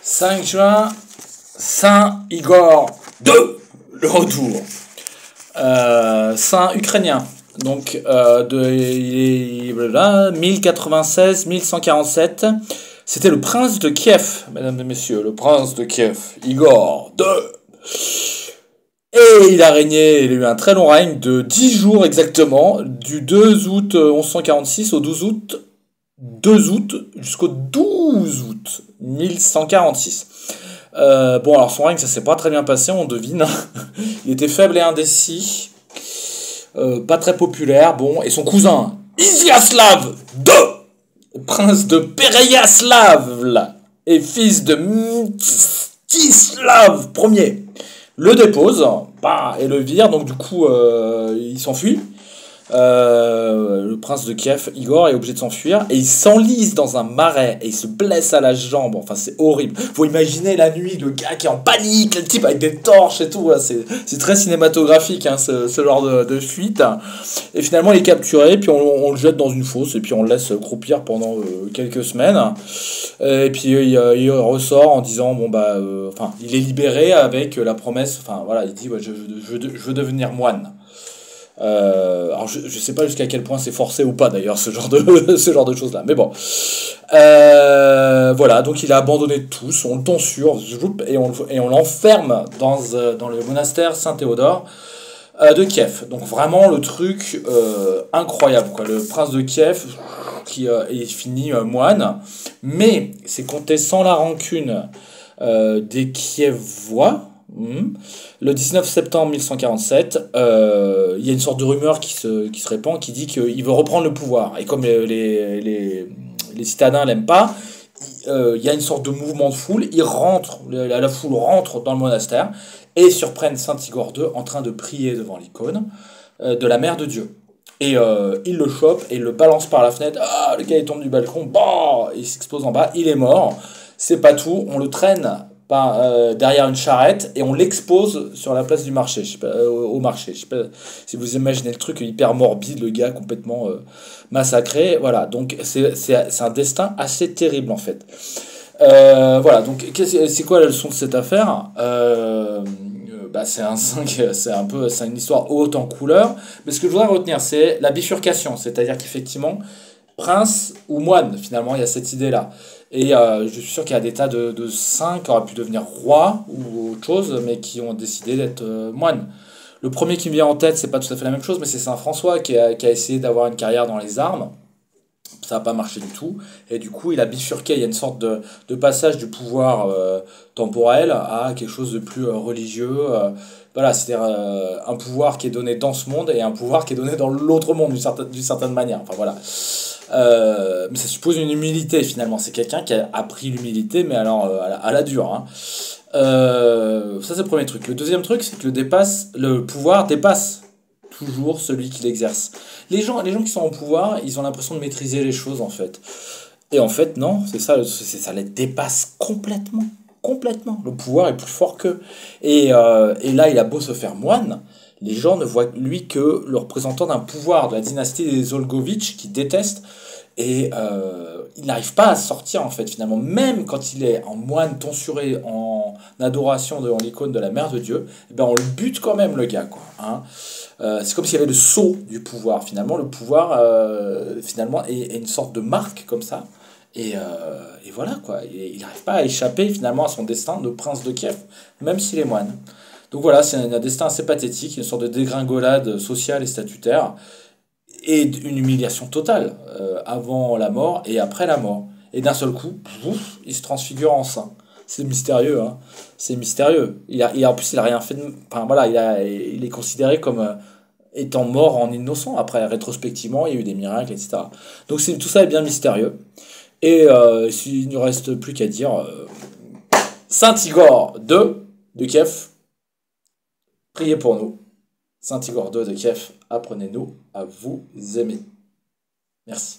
5 juin, Saint-Igor II, le retour. Saint ukrainien. Donc, il est 1096-1147. C'était le prince de Kiev, mesdames et messieurs, le prince de Kiev, Igor II. Et il a régné, il a eu un très long règne de 10 jours exactement, du 2 août 1146 au 2 août jusqu'au 12 août 1146. Bon, alors son règne, ça s'est pas très bien passé, on devine. Il était faible et indécis, pas très populaire, bon, et son cousin, Iziaslav II, prince de Pereyaslav, et fils de Mstislav Ier, le dépose, bah, et le vire, donc du coup, il s'enfuit. Le prince de Kiev, Igor, est obligé de s'enfuir et il s'enlise dans un marais et il se blesse à la jambe. Enfin, c'est horrible. Faut imaginer la nuit, le gars qui est en panique, le type avec des torches et tout. C'est très cinématographique, hein, ce genre de fuite. Et finalement, il est capturé, puis on le jette dans une fosse et puis on le laisse croupir pendant quelques semaines. Et puis il ressort en disant bon bah, enfin, il est libéré avec la promesse. Enfin voilà, il dit ouais, je veux devenir moine. Alors je sais pas jusqu'à quel point c'est forcé ou pas d'ailleurs ce genre de choses là, mais bon, voilà, donc il a abandonné tous, on le tonsure et on l'enferme dans le monastère Saint-Théodore de Kiev. Donc vraiment le truc incroyable quoi, le prince de Kiev qui est fini moine, mais c'est compté sans la rancune des Kievois. Le 19 septembre 1147, il y a une sorte de rumeur qui se répand, qui dit qu'il veut reprendre le pouvoir. Et comme les citadins l'aiment pas, il y a une sorte de mouvement de foule. La foule rentre dans le monastère et surprennent Saint-Igor II en train de prier devant l'icône de la Mère de Dieu. Et il le chope et il le balance par la fenêtre. Ah, le gars il tombe du balcon, bah, il s'explose en bas, il est mort. C'est pas tout, on le traîne derrière une charrette et on l'expose sur la place du marché, je sais pas, au marché. Je sais pas si vous imaginez le truc hyper morbide, le gars complètement massacré. Voilà, donc c'est un destin assez terrible en fait. Voilà, donc c'est quoi la leçon de cette affaire? Bah, c'est une histoire haute en couleur, mais ce que je voudrais retenir, c'est la bifurcation, c'est-à-dire qu'effectivement, prince ou moine, finalement, il y a cette idée-là. Et je suis sûr qu'il y a des tas de saints qui auraient pu devenir rois ou autre chose, mais qui ont décidé d'être moines. Le premier qui me vient en tête, c'est pas tout à fait la même chose, mais c'est Saint François qui a essayé d'avoir une carrière dans les armes. Ça n'a pas marché du tout. Et du coup, il a bifurqué. Il y a une sorte de passage du pouvoir temporel à quelque chose de plus religieux. Voilà, c'est-à-dire un pouvoir qui est donné dans ce monde et un pouvoir qui est donné dans l'autre monde d'une certaine manière. Enfin voilà. Mais ça suppose une humilité finalement. C'est quelqu'un qui a appris l'humilité, mais alors à la dure. Hein. Ça, c'est le premier truc. Le deuxième truc, c'est que le pouvoir dépasse toujours celui qui l'exerce. Les gens qui sont au pouvoir, ils ont l'impression de maîtriser les choses en fait. Et en fait, non, ça les dépasse complètement. Complètement. Le pouvoir est plus fort qu'eux. Et là, il a beau se faire moine, les gens ne voient lui que le représentant d'un pouvoir de la dynastie des Olgovitch qui détestent. Et il n'arrive pas à sortir en fait finalement, même quand il est en moine tonsuré en adoration devant l'icône de la Mère de Dieu, eh ben on le bute quand même le gars quoi. Hein. C'est comme s'il y avait le sceau du pouvoir finalement, le pouvoir finalement est une sorte de marque comme ça. Et voilà quoi, il n'arrive pas à échapper finalement à son destin de prince de Kiev, même s'il est moine. Donc voilà, c'est un destin assez pathétique, une sorte de dégringolade sociale et statutaire et une humiliation totale avant la mort et après la mort. Et d'un seul coup, pouf, il se transfigure en saint. C'est mystérieux, hein. C'est mystérieux. Et en plus, il a rien fait de... Enfin, voilà, il est considéré comme étant mort en innocent. Après, rétrospectivement, il y a eu des miracles, etc. Donc tout ça est bien mystérieux. Et s'il ne reste plus qu'à dire Saint-Igor de Kiev, priez pour nous. Saint-Igor II de Kiev, apprenez-nous à vous aimer. Merci.